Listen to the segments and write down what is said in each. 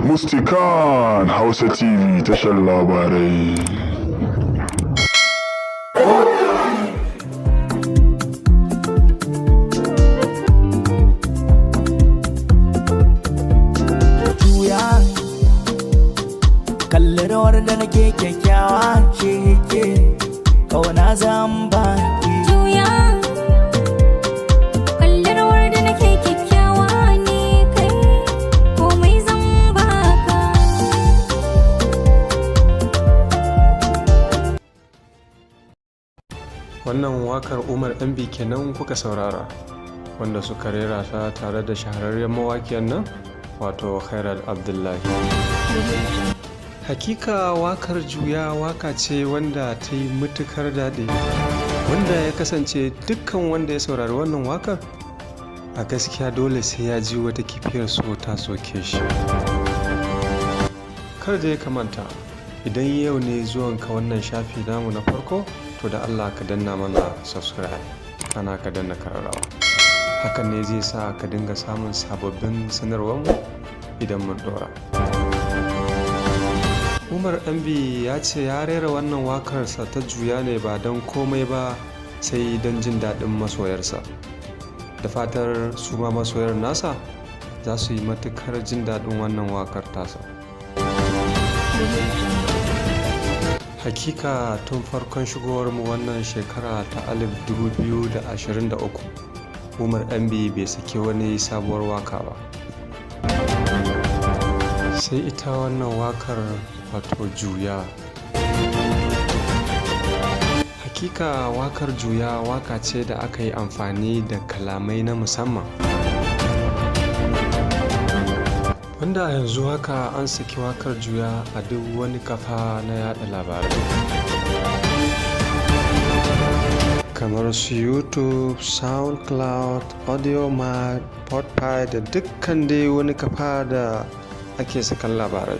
Mustikan Hausa TV tashar labarai. Kalli rawar da nake kyakkyawa ce ke kauna zan baki. Juya kalli rawar da nake kyakkyawa ne kai komai zan baka. Wannan wakar Umar MB kenan kuka saurara, wanda suka rera ta tare da shahararren mawaƙiyan nan wato Khairat Abdullahi. Hakika wakar Juya waka ce wanda ta yi matukar daɗi, wanda ya kasance dukkan wanda ya saurari wannan wakar a gaskiya dole sai ya ji wata kifiyar so ta soke shi. Kar da ya kamanta, idan yau ne zuwanka wannan shafi namu na farko, to da Allah ka danna mana subscribe, kana ka danna kararrawa. Hakan ne zai sa ka dinga samun sababbin sanarwarmu idan mun dora. Umar MB ya ce ya rera wannan wakarsa ta Juya ne ba don komai ba sai don jin daɗin masoyarsa, da fatar su ma masoyar nasa za su yi matukar jin daɗin wannan wakar tasa. Hakika tun farkon shigowarmu wannan shekara ta 2023 Umar MB bai saki wani sabuwar waka ba, sai ita wannan wakar wato Juya. Hakika wakar Juya waka ce da aka yi amfani da kalamai na musamman, wanda a yanzu haka an saki wakar Juya a duk wani kafa na yada labarai kamar su YouTube, SoundCloud, Audiomack, Podpie da dukkan dai wani kafa da ake sakan labarai.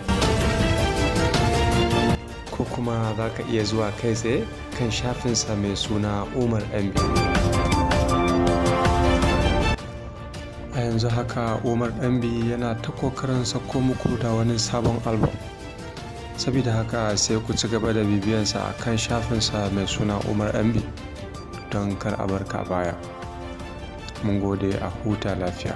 Ko kuma za ka iya zuwa kai tsaye kan shafinsa mai suna Umar MB. A yanzu haka Umar MB yana ta kokarin sako muku da wani sabon album, saboda haka sai ku ci gaba da bibiyansa a kan shafinsa mai suna Umar MB don kar a barka baya. Mun gode, a huta lafiya.